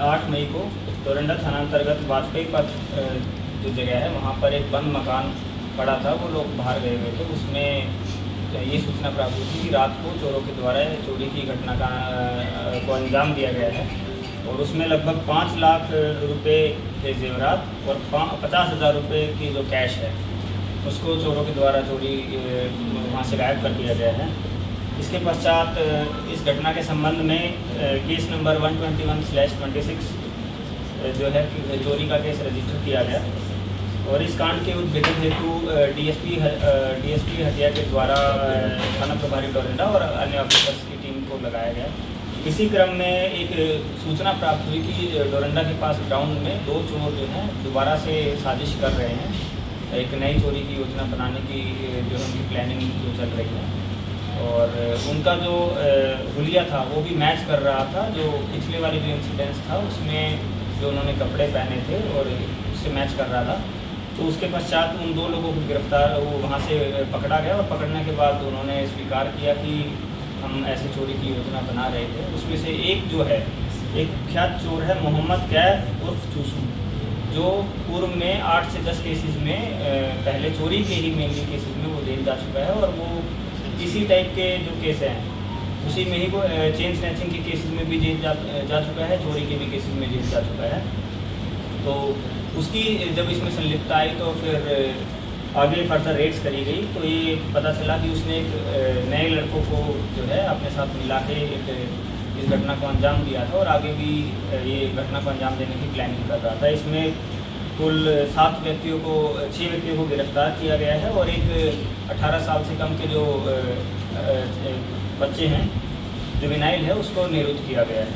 8 मई को डोरंडा थानांतर्गत वाजपेयी पथ जो जगह है वहाँ पर एक बंद मकान पड़ा था, वो लोग बाहर गए हुए थे। उसमें ये सूचना प्राप्त हुई थी कि रात को चोरों के द्वारा चोरी की घटना को अंजाम दिया गया है और उसमें लगभग 5 लाख रुपए के जेवरात और 50,000 रुपये की जो कैश है उसको चोरों के द्वारा चोरी वहाँ से गायब कर दिया गया है। इसके पश्चात इस घटना के संबंध में केस नंबर 121/26 जो है चोरी का केस रजिस्टर किया गया और इस कांड के उद्भेदन हेतु डीएसपी हटिया के द्वारा थाना प्रभारी डोरंडा और अन्य ऑफिसर्स की टीम को लगाया गया। इसी क्रम में एक सूचना प्राप्त हुई कि डोरंडा के पास ग्राउंड में 2 चोर जो हैं दोबारा से साजिश कर रहे हैं, एक नई चोरी की योजना बनाने की जो उनकी प्लानिंग जो चल रही है और उनका जो हुलिया था वो भी मैच कर रहा था जो पिछले वाले जो इंसिडेंट्स था उसमें जो उन्होंने कपड़े पहने थे और उससे मैच कर रहा था। तो उसके पश्चात उन 2 लोगों को गिरफ्तार वहाँ से पकड़ा गया और पकड़ने के बाद उन्होंने स्वीकार किया कि हम ऐसे चोरी की योजना बना रहे थे। उसमें से एक जो है एक कुख्यात चोर है मोहम्मद कैफ उर्फ चूसू, जो पूर्व में 8 से 10 केसेस में पहले चोरी के ही मेनली केसेस में वो जेल जा चुका है और वो इसी टाइप के जो केस हैं उसी में ही वो चेन स्नैचिंग के केसेस में भी जेल जा चुका है, चोरी के भी केसेस में जेल जा चुका है। तो उसकी जब इसमें संलिप्तता आई तो फिर आगे फर्दर रेड्स करी गई तो ये पता चला कि उसने एक नए लड़कों को जो है अपने साथ मिला के इस घटना को अंजाम दिया था और आगे भी ये घटना को अंजाम देने की प्लानिंग कर रहा था। इसमें कुल 6 व्यक्तियों को गिरफ्तार किया गया है और एक 18 साल से कम के जो बच्चे हैं जुवेनाइल है उसको निरुद्ध किया गया है।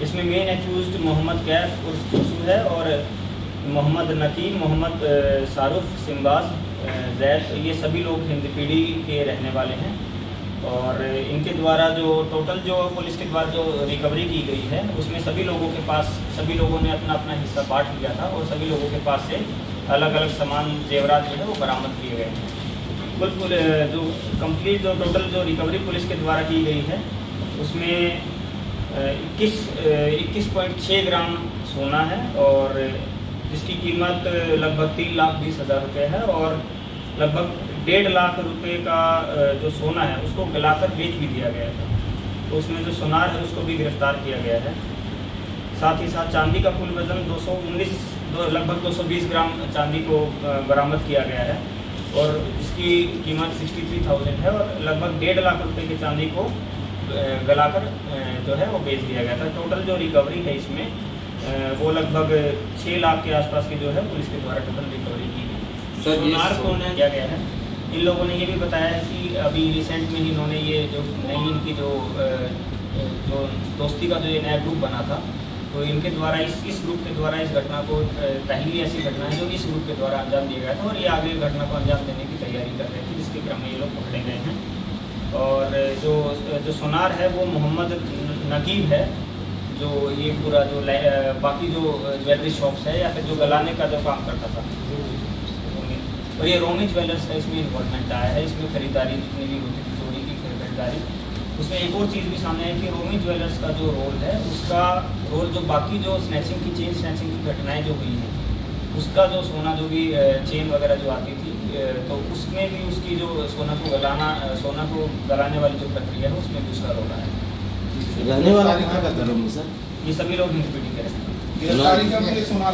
इसमें मेन एक्यूज्ड मोहम्मद कैफ उर्फ चूसू है और मोहम्मद नकीम, मोहम्मद शारुफ, सिम्बाज, जैद, ये सभी लोग हिंदपीढ़ी के रहने वाले हैं और इनके द्वारा जो टोटल जो पुलिस के द्वारा जो रिकवरी की गई है उसमें सभी लोगों ने अपना अपना हिस्सा बांट लिया था और सभी लोगों के पास से अलग अलग सामान जेवरात जो है वो बरामद किए गए हैं। कुल जो कंप्लीट जो टोटल जो रिकवरी पुलिस के द्वारा की गई है उसमें 21.6 ग्राम सोना है और जिसकी कीमत लगभग 3,20,000 रुपये है और लगभग 1.5 लाख रुपए का जो सोना है उसको गलाकर बेच भी दिया गया था। तो उसमें जो सोनार है उसको भी गिरफ्तार किया गया है। साथ ही साथ चांदी का कुल वजन लगभग 220 ग्राम चांदी को बरामद किया गया है और इसकी कीमत 63,000 है और लगभग 1.5 लाख रुपए की चांदी को गलाकर जो है वो बेच दिया गया था। टोटल जो रिकवरी है इसमें वो लगभग 6 लाख के आसपास की जो है पुलिस के द्वारा टोटल रिकवरी की गई। सोनार को किया गया है। इन लोगों ने ये भी बताया है कि अभी रिसेंट में ही इन्होंने ये जो नई इनकी जो दोस्ती का जो ये नया ग्रुप बना था तो इनके द्वारा इस ग्रुप के द्वारा इस घटना को पहली ऐसी घटना है जो इस ग्रुप के द्वारा अंजाम दिया गया था और ये आगे घटना को अंजाम देने की तैयारी कर रहे थे, जिसके क्रम में ये लोग पकड़े गए हैं। और जो सोनार है वो मोहम्मद नकीब है, जो ये पूरा जो बाकी जो ज्वेलरी शॉप्स है या फिर जो गलाने का जो काम करता था और ये रोमी ज्वेलर्स का इसमें इन्वॉल्वमेंट आया है। इसमें खरीदारी जितनी भी होती थी चोरी की खरीदारी, उसमें एक और चीज़ भी सामने है कि रोमी ज्वेलर्स का जो रोल है उसका रोल जो बाकी जो स्नैचिंग की चेन स्नैचिंग की घटनाएं जो हुई हैं उसका जो सोना जो भी चेन वगैरह जो आती थी तो उसमें भी उसकी जो सोना को गलाने वाली जो प्रक्रिया है उसमें भी उसका रोल आया। रहने वाला कहाँ का धर्म सर? ये सभी लोग हिंदपीढ़ी के रहते हैं। गिरफ्तारी का सोनार